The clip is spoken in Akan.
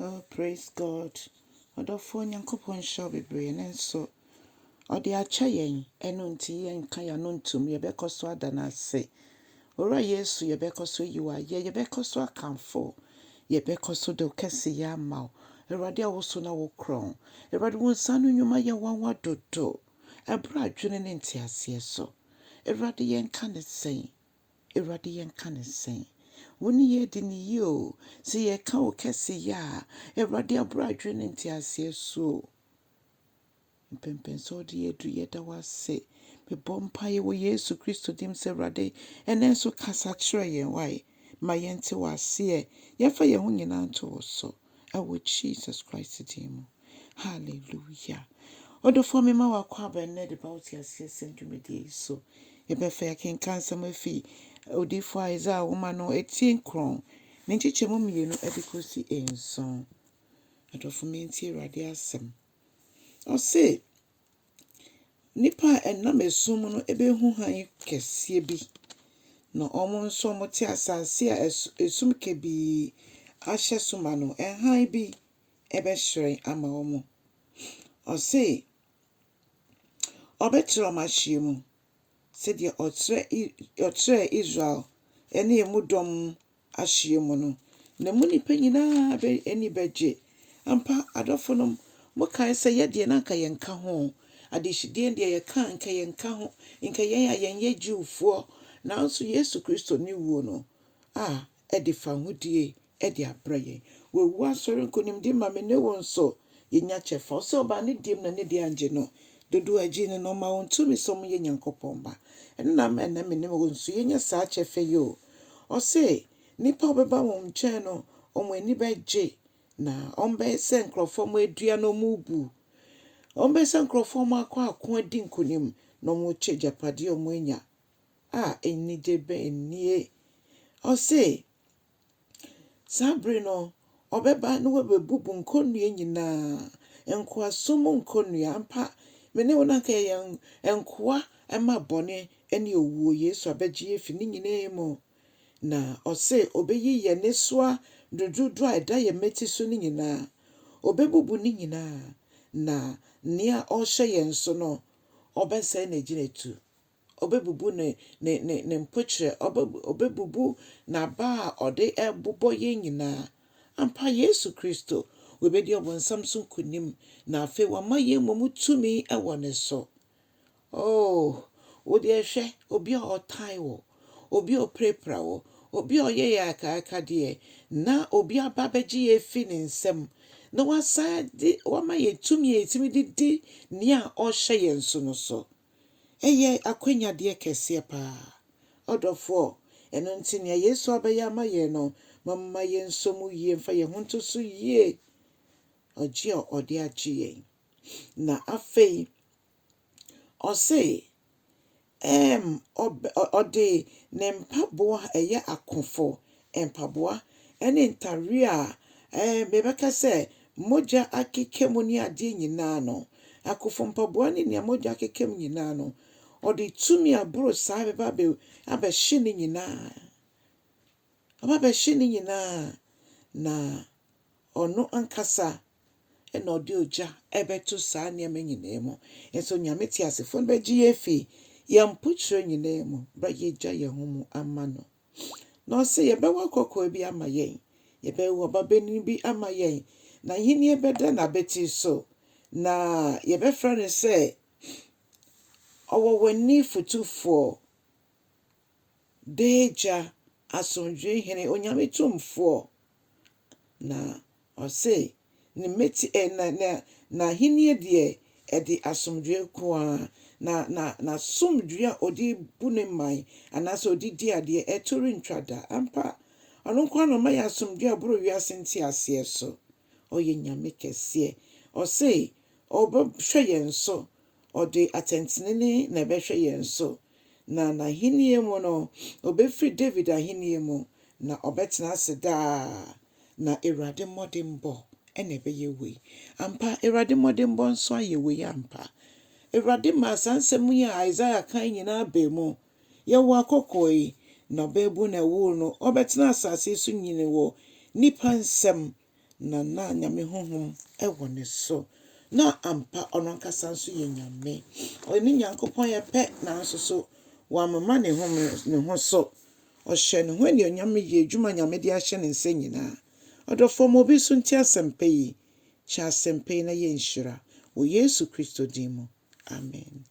Oh, praise God. Odofo nyankopon show bebre nenso. Ode acha yen eno nti yen kan ya no ntum ye bekoso adana ase. Ora Yesu ye bekoso yiwa ye bekoso akamfo. Ye bekoso de kese ya mawo. Erade a woso na wo kron. Erade won sanu nyuma ye wanwa dodo. Ebra adwene ne ntiase so. Erade yen kan sen. Erade yen kan sen. Woni ye di ni yo si ye ka o kese ya Erade abra adwene ntiase so. Mpempenso di edu ye da wase me bompa ye wo Yesu Kristo dim se Erade enenso kasa kire yen wai ma yente wase ye fa ye ho nyina nto wo so awo Jesus Christ dim. Hallelujah. Odofo me ma wakwa benne de bauti asie sendumedi so ye be fa yakin kansa mafi odifo Isaia woman no 18 kron ne chichemu mienu edikosi enson. Odofo me nti Erade asem o say nipa enam esum no ebehu han kese bi no omo nso mo ti asase a esum kebi ahye suma no han bi ebe hwere ama omo o say obetro machie mu se de otre Israel ene emudom ahye mu no na mu nipa nyina be eni beje ampa adofo no mo kan se ye de na nka ye nka ho adehide de ye kan nka ye nka ho nka ye ye Jewfo nanso Yesu Kristo ni wuo no edi fa hodie edi abraye we wu asori nkonim di ma me ne wonso ye nya chefa so ba ne dim na ne di anje no dodo aji ne no ma wontu mi som ye nyankopon ba enna me na me ne wonso ye nya sa chefa yo o say nipa obeba wo nche no omo ani beje na ombe se nkrofo mo adua no mu bu ombe se nkrofo mo akwa adi nkonim no mo che japade omo anya eni debe enie o say sabre no obeba no webebubu nkonnua nyina enkoa somo nkonnua ampa mene wona ka ye enkoa ema bone ene owuo Yesu abeji efi ni nyina emo na o say obeyi ye nesoa dododo a da ye meti so ni nyina obebubu ni nyina na nia o hye ye nso no obese na ginetu obebubu ne mpochre obebubu na ba ode ebubo ye nyina ampa Yesu Kristo webedi obonsam so kunim na afi wa maye momutumi ewo ne so odi ehwe obi a otan wo obi oprepra wo obi oye ya aka de na obi ababeji efi ne nsem na wasade wa maye tumi etimi didi nia o hye ye nso no so eye akwenya de kese pa odofo eno nti ne Yesu abeya maye no mamma ye nso mu yie mfa ye honto so yie oje ode agie na afei o say ode ne mpaboa eye akofo empaboa ene ntare a mebeka se moja akekemu ni ade nyina no akofo mpaboa ne ne moja akekemu nyina no ode tumi abro sa beba be abehye ne nyina na ono ankasa ena ode oja ebeto sa ne nyina emo enso nyame ti asefo no beji efi ya mpuchre nyina emo bra ye gya ye homu amano no se ye bewa kokko bi amayen ye bewa babeni bi amayen na hini ebeda na beti so na ye be frane se owowani futufo deja asonje hene onyame tumfo na o say ni meti na hini de edi asomdwe kwa na somdwe a odi bune mai anaso odi di ade etori ntwada ampa ono kwa no mai asomdwe aburo wiase nti ase so oye nyame kese o say obo hwe yenso odi atentenene na be hwe yenso na hini mu no obefri David ahini mu na obetena aseda na Erade modembo ene be yewe ampa Erade modembo nso ayewe ampa Erade ma sansemu ya Isaia kan nyina be mu ye wo akokoi na bebu na wo no obetena asase so nyine wo nipa nsem na nyame honhom ɛwɔ ne so. Na ampa ɔno ankasa nso yɛ nyame. Ɔne Nyankopɔn yɛ pɛ nanso so wamema ne ho so. Ɔhyɛ ne ho anuonyam yɛ adwuma nyame de ahyɛ ne nsa nyinaa. Ɔdɔfo ma obi so nti asɛmpa yi. Kyɛ asɛmpa yi na yɛnhyira. Wɔ Yesu Kristo din mu. Amen.